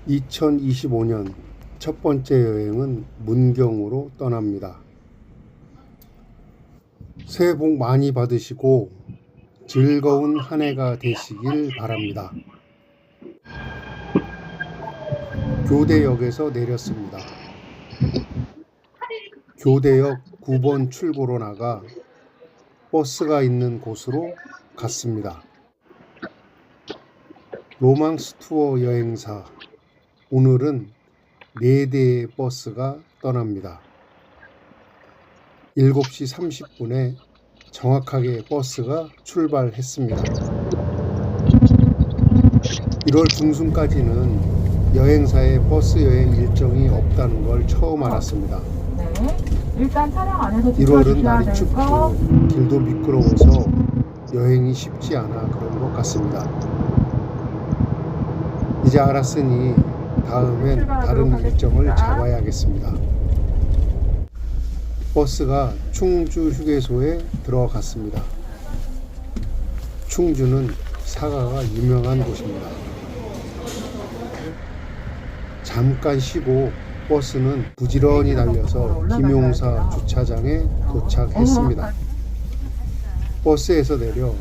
2025년 첫 번째 여행은 문경으로 떠납니다. 새해 복 많이 받으시고 즐거운 한 해가 되시길 바랍니다. 교대역에서 내렸습니다. 교대역 9번 출구로 나가 버스가 있는 곳으로 갔습니다. 로망스 투어 여행사, 오늘은 4대의 버스가 떠납니다. 7시 30분에 정확하게 버스가 출발했습니다. 1월 중순까지는 여행사의 버스 여행 일정이 없다는 걸 처음 알았습니다. 네, 일단 차량 안에서 1월은 날이 거. 춥고 길도 미끄러워서 여행이 쉽지 않아 그런 것 같습니다. 이제 알았으니 다음엔 다른 일정을 잡아야겠습니다. 버스가 충주 휴게소에 들어갔습니다. 충주는 사과가 유명한 곳입니다. 잠깐 쉬고 버스는 부지런히 달려서 김용사 주차장에 도착했습니다. 버스에서 내려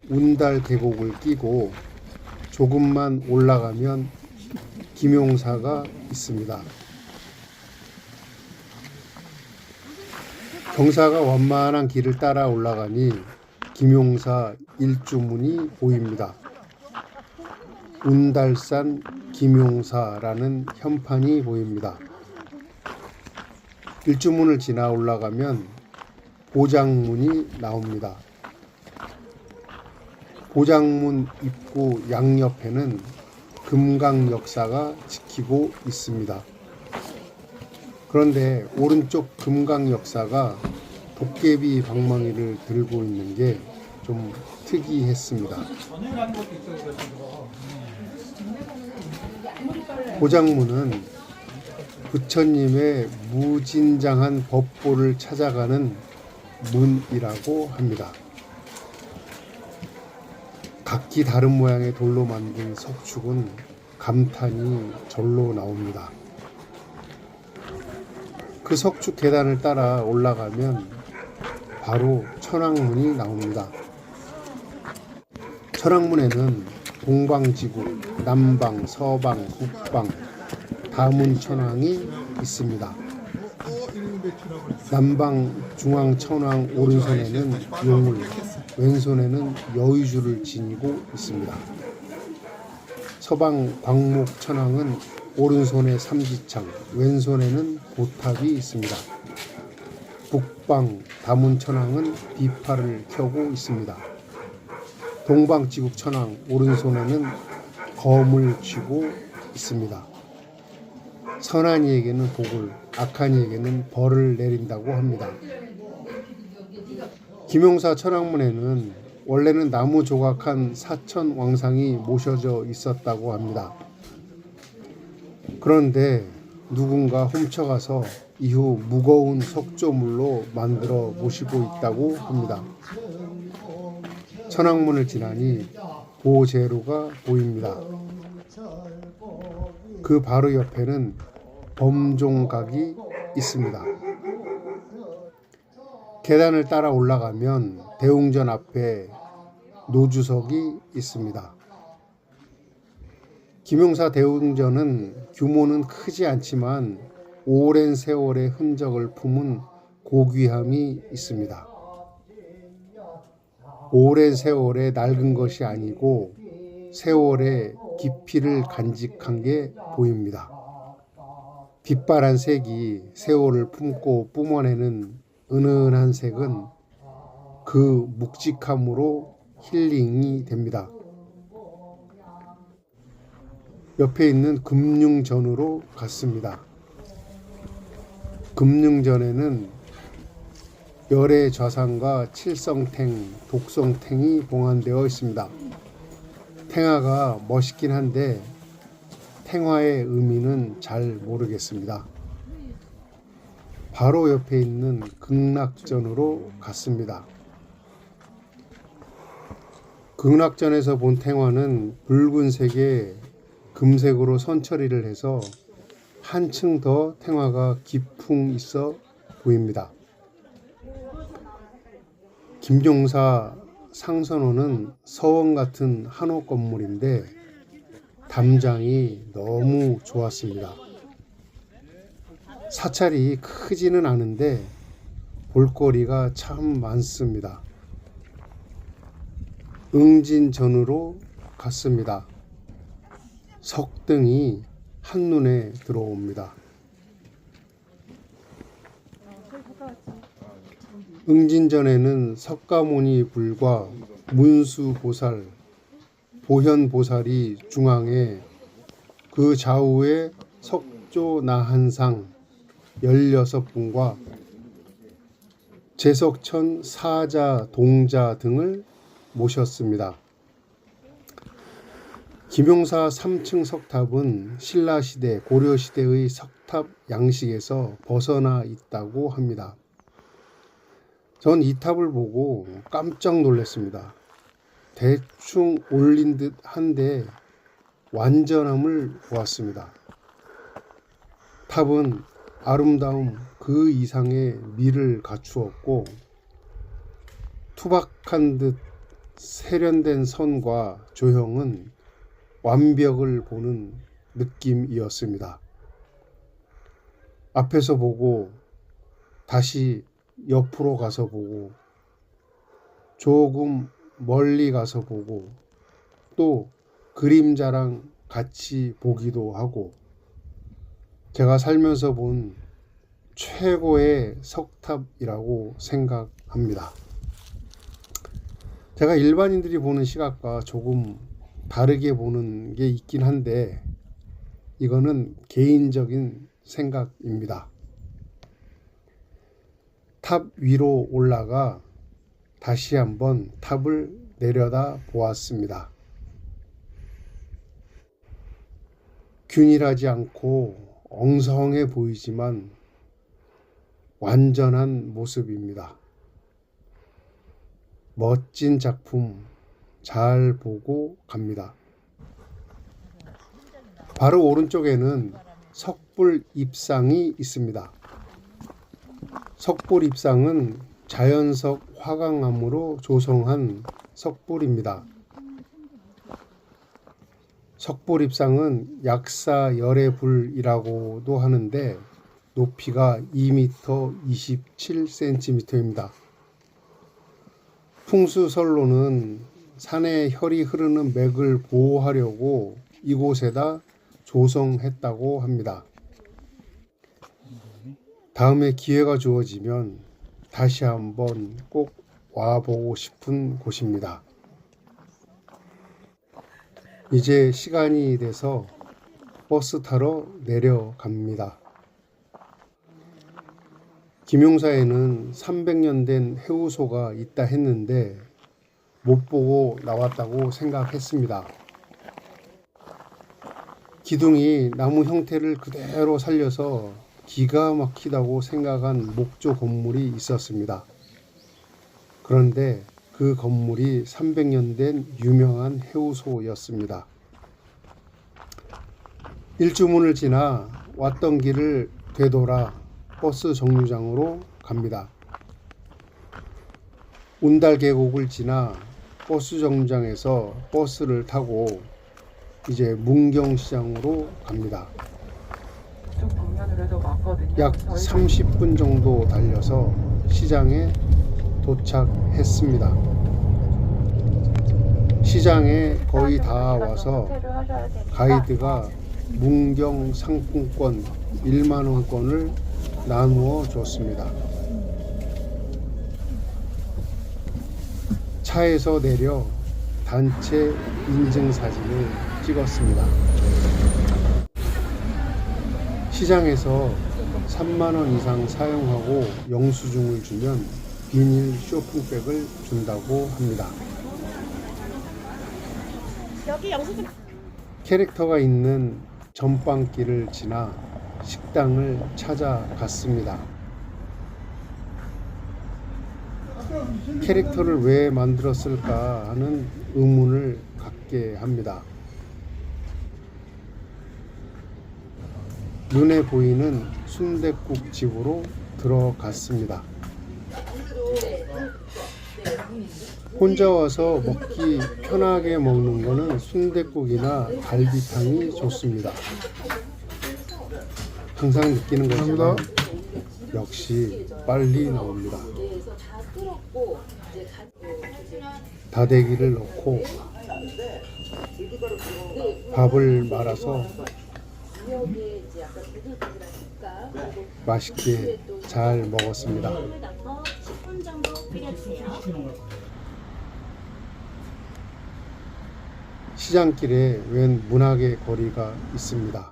운달 계곡을 끼고 조금만 올라가면 김용사가 있습니다. 경사가 완만한 길을 따라 올라가니 김용사 일주문이 보입니다. 운달산 김용사라는 현판이 보입니다. 일주문을 지나 올라가면 보장문이 나옵니다. 보장문 입구 양옆에는 금강역사가 지키고 있습니다. 그런데 오른쪽 금강역사가 도깨비 방망이를 들고 있는 게 좀 특이했습니다. 보장문은 부처님의 무진장한 법보를 찾아가는 문이라고 합니다. 각기 다른 모양의 돌로 만든 석축은 감탄이 절로 나옵니다. 그 석축 계단을 따라 올라가면 바로 천왕문이 나옵니다. 천왕문에는 동방지구, 남방, 서방, 북방, 다문천왕이 있습니다. 남방 중앙천왕 오른손에는 용을, 왼손에는 여의주를 지니고 있습니다. 서방 광목천왕은 오른손에 삼지창, 왼손에는 보탑이 있습니다. 북방 다문천왕은 비파를 켜고 있습니다. 동방지국천왕 오른손에는 검을 쥐고 있습니다. 선한 이에게는 복을, 악한 이에게는 벌을 내린다고 합니다. 김용사 천왕문에는 원래는 나무 조각한 사천 왕상이 모셔져 있었다고 합니다. 그런데 누군가 훔쳐가서 이후 무거운 석조물로 만들어 모시고 있다고 합니다. 천왕문을 지나니 보제루가 보입니다. 그 바로 옆에는 범종각이 있습니다. 계단을 따라 올라가면 대웅전 앞에 노주석이 있습니다. 김용사 대웅전은 규모는 크지 않지만 오랜 세월의 흔적을 품은 고귀함이 있습니다. 오랜 세월에 낡은 것이 아니고 세월의 깊이를 간직한 게 보입니다. 빛바란 색이 세월을 품고 뿜어내는 은은한 색은 그 묵직함으로 힐링이 됩니다. 옆에 있는 금융전으로 갔습니다. 금융전에는 열의 좌상과 칠성탱, 독성탱이 봉안되어 있습니다. 탱화가 멋있긴 한데 탱화의 의미는 잘 모르겠습니다. 바로 옆에 있는 극락전으로 갔습니다. 극락전에서 본 탱화는 붉은색의 금색으로 선 처리를 해서 한층 더 태화가 기풍 있어 보입니다. 김종사 상선호는 서원 같은 한옥 건물인데 담장이 너무 좋았습니다. 사찰이 크지는 않은데 볼거리가 참 많습니다. 응진전으로 갔습니다. 석등이 한눈에 들어옵니다. 응진전에는 석가모니 불과 문수보살, 보현보살이 중앙에 그 좌우에 석조나한상 16분과 제석천 사자, 동자 등을 모셨습니다. 김용사 3층 석탑은 신라시대, 고려시대의 석탑 양식에서 벗어나 있다고 합니다. 전 이 탑을 보고 깜짝 놀랐습니다. 대충 올린 듯 한데 완전함을 보았습니다. 탑은 아름다움 그 이상의 미를 갖추었고 투박한 듯 세련된 선과 조형은 완벽을 보는 느낌이었습니다. 앞에서 보고 다시 옆으로 가서 보고 조금 멀리 가서 보고 또 그림자랑 같이 보기도 하고 제가 살면서 본 최고의 석탑이라고 생각합니다. 제가 일반인들이 보는 시각과 조금 다르게 보는 게 있긴 한데 이거는 개인적인 생각입니다. 탑 위로 올라가 다시 한번 탑을 내려다 보았습니다. 균일하지 않고 엉성해 보이지만 완전한 모습입니다. 멋진 작품 잘 보고 갑니다. 바로 오른쪽에는 석불 입상이 있습니다. 석불 입상은 자연석 화강암으로 조성한 석불입니다. 석불 입상은 약사 열애불이라고도 하는데 높이가 2m 27cm입니다. 풍수설로는 산에 혈이 흐르는 맥을 보호하려고 이곳에다 조성했다고 합니다. 다음에 기회가 주어지면 다시 한번 꼭 와보고 싶은 곳입니다. 이제 시간이 돼서 버스 타러 내려갑니다. 김용사에는 300년 된 해우소가 있다 했는데 못 보고 나왔다고 생각했습니다. 기둥이 나무 형태를 그대로 살려서 기가 막히다고 생각한 목조 건물이 있었습니다. 그런데 그 건물이 300년 된 유명한 해우소였습니다. 일주문을 지나 왔던 길을 되돌아 버스 정류장으로 갑니다. 운달 계곡을 지나 버스 정류장에서 버스를 타고 이제 문경시장으로 갑니다. 약 30분 정도 달려서 시장에 도착했습니다. 시장에 거의 다 와서 가이드가 문경 상품권 1만원권을 나누어 줬습니다. 차에서 내려 단체 인증사진을 찍었습니다. 시장에서 3만원 이상 사용하고 영수증을 주면 비닐 쇼핑백을 준다고 합니다. 여기 영수증. 캐릭터가 있는 전방길을 지나 식당을 찾아갔습니다. 캐릭터를 왜 만들었을까 하는 의문을 갖게 합니다. 눈에 보이는 순댓국 집으로 들어갔습니다. 혼자 와서 먹기 편하게 먹는 거는 순댓국이나 갈비탕이 좋습니다. 항상 느끼는 거지만 역시 빨리 나옵니다. 다대기를 넣고 밥을 말아서 맛있게 잘 먹었습니다. 시장길에 웬 문학의 거리가 있습니다.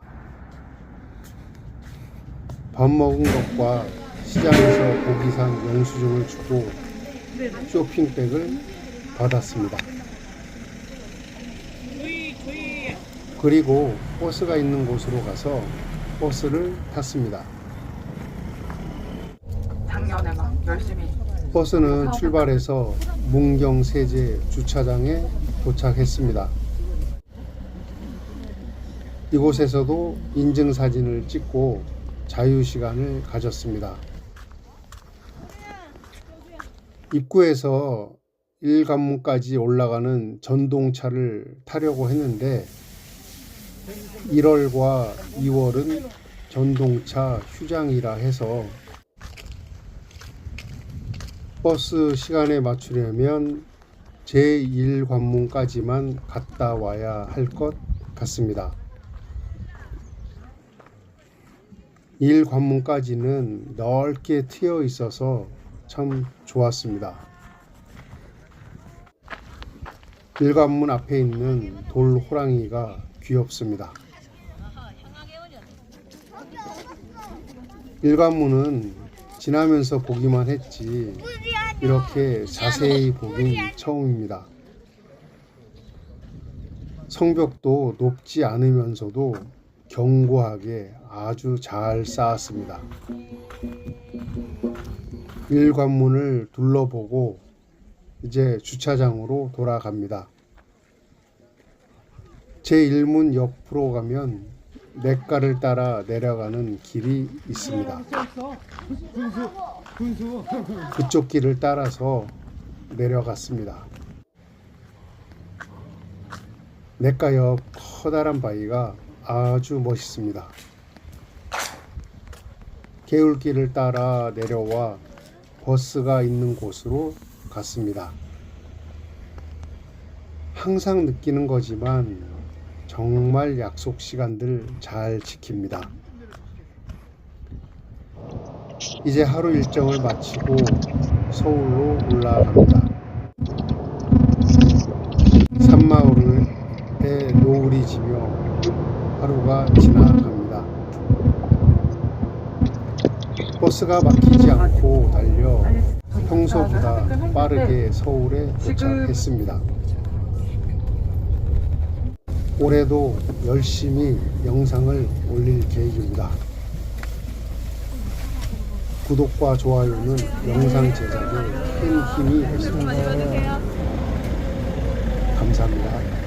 밥 먹은 것과 시장에서 고기 산 영수증을 주고 쇼핑백을 받았습니다. 그리고 버스가 있는 곳으로 가서 버스를 탔습니다. 작년에 막 열심히 버스는 출발해서 문경세제 주차장에 도착했습니다. 이곳에서도 인증사진을 찍고 자유시간을 가졌습니다. 입구에서 1관문까지 올라가는 전동차를 타려고 했는데 1월과 2월은 전동차 휴장이라 해서 버스 시간에 맞추려면 제1관문까지만 갔다 와야 할 것 같습니다. 1관문까지는 넓게 트여 있어서 참 좋았습니다. 1관문 앞에 있는 돌 호랑이가 귀엽습니다. 1관문은 지나면서 보기만 했지 이렇게 자세히 보긴 처음입니다. 성벽도 높지 않으면서도 견고하게 아주 잘 쌓았습니다. 1관문을 둘러보고 이제 주차장으로 돌아갑니다. 제1문 옆으로 가면 냇가를 따라 내려가는 길이 있습니다. 그쪽 길을 따라서 내려갔습니다. 냇가 옆 커다란 바위가 아주 멋있습니다. 개울길을 따라 내려와 버스가 있는 곳으로 갔습니다. 항상 느끼는 거지만 정말 약속 시간들 잘 지킵니다. 이제 하루 일정을 마치고 서울로 올라갑니다. 산마을에 노을이 지며 하루가 지나갑니다. 버스가 막히지 않고 달려 평소보다 빠르게 서울에 도착했습니다. 올해도 열심히 영상을 올릴 계획입니다. 구독과 좋아요는 영상 제작에 큰 힘이 됩니다. 감사합니다.